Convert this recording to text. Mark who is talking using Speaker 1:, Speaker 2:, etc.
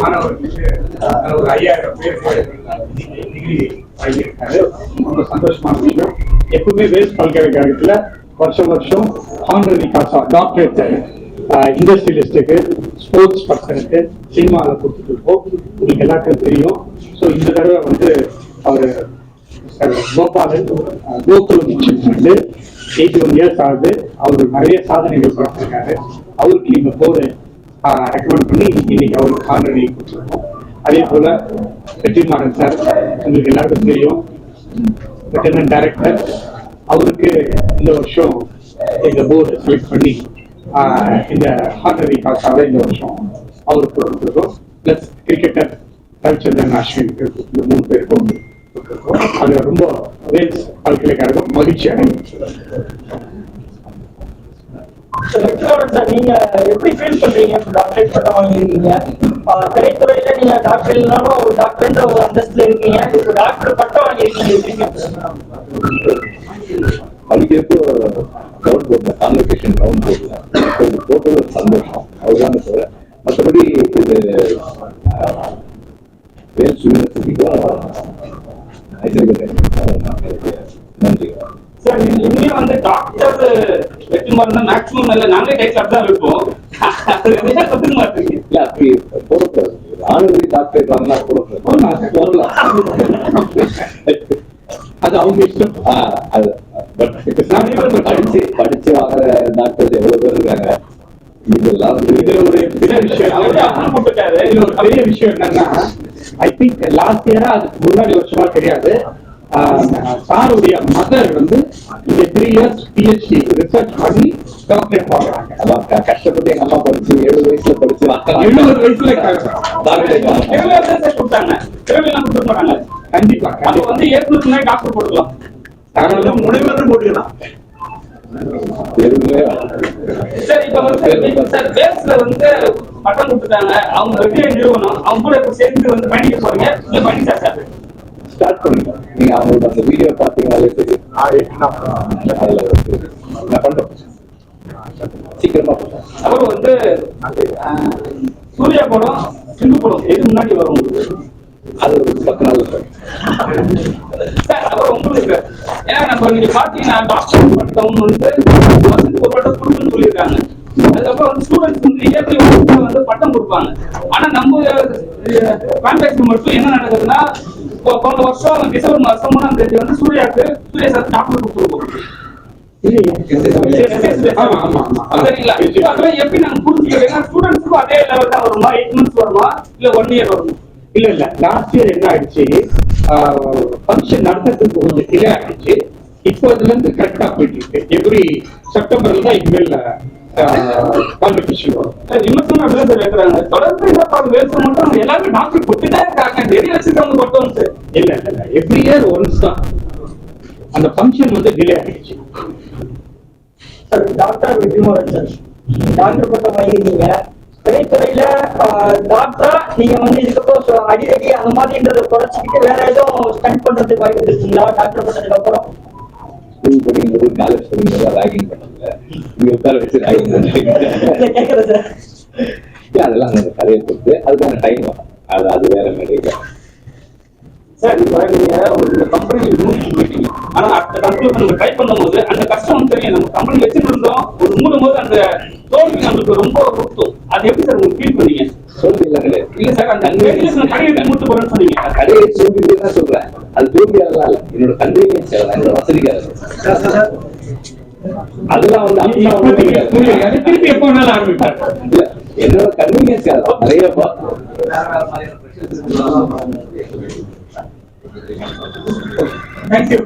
Speaker 1: மாணவர்களுக்கு ஒரு 5000 பேருக்கு டிகிரி வாங்கியிருக்காரு. ரொம்ப சந்தோஷமான விஷயம். எப்பவுமே வேல்ஸ் பல்கலைக்கழகத்துல வருஷம் வருஷம் ஹானரரி காசா டாக்டரேட் இண்டஸ்ட்ரியலிஸ்டுக்கு, ஸ்போர்ட்ஸ் பர்சனுக்கு, சினிமாவில் கொடுத்துட்டு இருக்கோம். உங்களுக்கு எல்லாருக்கும் தெரியும். ஸோ இந்த தடவை வந்து அவர் கோபாலன் கோகுலம் 81 இயர்ஸ் ஆகுது. அவர் நிறைய சாதனைகள் பார்த்திருக்காரு. அவருக்கு நீங்க போர்டு ரெக்கமெண்ட் பண்ணி இன்னைக்கு அவருக்கு ஹானரரி கொடுத்துருக்கோம். அதே போல வெற்றிமாறன் சார், உங்களுக்கு எல்லாருக்கும் தெரியும், வெட்டர்னரி டைரக்டர். அவருக்கு இந்த வருஷம் எங்க போர்டு செலக்ட் பண்ணி இந்த ஹானரரி காசாவை இந்த வருஷம் அவருக்கு கொடுத்துருக்கோம். பிளஸ் கிரிக்கெட்டர் ரவிச்சந்திரன் அஸ்வினுக்கு இந்த 3 பேருக்கும் அது ரொம்ப வேல்ஸ் பல்கலைக்கழகம் மகிழ்ச்சி அடையும்.
Speaker 2: நீங்க எப்படி ஃபீல் பண்றீங்க? டாக்டரேட் பட்டம் வாங்கிருக்கீங்க, திரைத்துறையில நீங்க டாக்டர் இல்லைனாலும் ஒரு டாக்டர்ன்ற ஒரு அந்தஸ்துல இருக்கீங்க, டாக்டர் பட்டம் வாங்கிருக்கீங்க.
Speaker 3: படிக்கிறப்போ கவுண்ட் போர்ட்ல கான்வெகேஷன் கவுண்ட் போர்ட்ல டோட்டல் சந்தோஷம். அவ்வளவுதான் தவிர மற்றபடி இது வேல்ஸ் யூனிவர்சிட்டிக்கும் நன்றி.
Speaker 4: சார், இனிமே வந்து டாக்டர் வெற்றிமாறன் மேக்ஸிமம் இல்லை, நாங்களே டைட்டில் தான் இருப்போம். கத்துக்க மாட்டீங்க.
Speaker 3: இல்ல, அப்படி போடக்கூடாது. ஆனவரி டாக்டரேட் வாங்கினா போடலாம்.
Speaker 1: அது அவங்க இஷ்டம்.
Speaker 3: அது படிச்சு வாங்குற டாக்டர் எவ்வளவு பேர் இருக்காங்க. இதெல்லாம்
Speaker 1: இதுல ஒரு பெரிய விஷயம் என்னன்னா, ஐ திங்க் லாஸ்ட் இயரா அதுக்கு முன்னாடி வருஷமா தெரியாது, சாருடைய மதர் வந்து இந்த 3 இயர்ஸ் PhD ரிசர்ச் பண்ணி டாக்டரேட் வாங்குறாங்க.
Speaker 3: அதான் கஷ்டப்பட்டு எங்க அம்மா படிச்சு 70 வயசுல படிச்சு
Speaker 1: 70 வயசுல
Speaker 4: கொடுத்தாங்க. கொடுக்க மாட்டாங்க.
Speaker 1: கண்டிப்பா
Speaker 4: அது வந்து ஏற்கனவே டாக்டர் போட்டுக்கலாம், முனைவர் போட்டுக்கலாம். சார், இப்ப வந்து சார் வேல்ஸ்ல வந்து பட்டம் கொடுத்துட்டாங்க, அவங்க வெற்றியை நிறுவனம், அவங்க கூட இப்ப சேர்ந்து வந்து பயணிக்க போறீங்க. இல்ல பயணிச்சா சார்?
Speaker 3: ஸ்டார்ட் பண்ணுங்க. நீங்க அவங்களுக்கு அந்த வீடியோ பாத்தீங்கன்னாலே தெரியும். நான் பண்றேன், சீக்கிரமா பண்றேன்.
Speaker 4: அப்புறம் வந்து சூர்யா படம், சிந்து படம் எது முன்னாடி வரும் உங்களுக்கு?
Speaker 3: அது ஒரு 10 நாள்
Speaker 4: சார். அப்புறம் உங்களுக்கு ஏன்னா நம்ம நீங்க பாத்தீங்கன்னா டாக்டர் பட்டம் வந்து வருஷத்துக்கு ஒரு பட்டம் கொடுக்குன்னு சொல்லியிருக்காங்க. அதுக்கப்புறம் வந்து ஸ்டூடெண்ட்ஸ் வந்து இயற்கை வந்து பட்டம் கொடுப்பாங்க. ஆனா நம்ம கான்டாக்ட் மட்டும் என்ன நடக்குதுன்னா, போன வருஷம் டிசம்பர் மாசம் 3ஆம் தேதி வந்து சூர்யா சார் டாக்டர் கொடுத்துருக்கோம். எப்படி நாங்க புரிஞ்சுக்கிறோம்? ஸ்டூடெண்ட்ஸுக்கும் அதே லெவல் தான் வருமா? 8 months வருமா, இல்ல 1 year வருமா?
Speaker 1: இல்ல லாஸ்ட் இயர் என்ன ஆயிடுச்சு, ஃபங்க்ஷன் நடத்துறதுக்கு கொஞ்சம் டிலே ஆயிடுச்சு. இப்போ அதுல இருந்து கரெக்டா போயிட்டு இருக்கு. எவ்ரி செப்டம்பர்ல தான் இனிமேல் காம்படிஷன் வரும்.
Speaker 4: விமர்சனம் அப்படிதான் சார் வைக்கிறாங்க. தொடர்ந்து என்ன வேல்ஸ் மட்டும் எல்லாருமே டாக்டர் கொடுத்துட்டே இருக்காங்க, நிறைய வச்சிருக்காங்க மட்டும் சார்.
Speaker 1: இல்ல எவ்ரி இயர் ஒன்ஸ் தான் அந்த ஃபங்க்ஷன் வந்து டிலே ஆயிடுச்சு.
Speaker 2: டாக்டர் வெற்றிமாறன் சார், டாக்டர் பட்டம் வாங்கிருக்கீங்க, திரைத்துறையில டாக்டரா நீங்க வந்து இதுக்கப்புறம் அடிக்கடி அந்த மாதிரின்றத குறைச்சிக்கிட்டு வேற எதுவும் ஸ்பெண்ட் பண்றதுக்கு வாய்ப்பு இருக்குங்களா? டாக்டர் பட்டதுக்கு அப்புறம்
Speaker 3: ஸ்கூல் படிக்கும்போது, காலேஜ் படிக்கும்போது ராகிங் பண்ணல, இங்க உட்கார வச்சு ராகிங்
Speaker 2: கேட்கறது சார்.
Speaker 3: அதெல்லாம் அந்த கதையை பொறுத்து அதுக்கான டைம் அது வேற மாதிரி.
Speaker 4: சார், இப்ப நீங்க ஒரு கம்பெனி போயிட்டீங்க, ஆனா அந்த கம்பெனி நம்ம ட்ரை பண்ணும்போது அந்த கஷ்டம் தெரியும். நம்ம கம்பெனி வச்சுட்டு இருந்தோம், ஒரு மூடும் போது அந்த தோல்வி நம்மளுக்கு ரொம்ப கொடுத்தோம். அது எப்படி சார் உங்களுக்கு ஃபீல் பண்ணீங்க?
Speaker 3: தோல்வி இல்லை
Speaker 4: இல்ல சார், அந்த கடையை மூட்டு போறேன்னு சொன்னீங்க.
Speaker 3: கடையை தோல்வி தான் சொல்றேன். அது தோல்வியாலாம் இல்ல, என்னோட கன்வீனியன்ஸ், என்னோட வசதிக்காக. அதெல்லாம் வந்து
Speaker 1: திருப்பி எப்போ வேணாலும் ஆரம்பிப்பாரு.
Speaker 3: இல்ல, என்னோட கன்வீனியன்ஸ் நிறைய
Speaker 4: Thank you.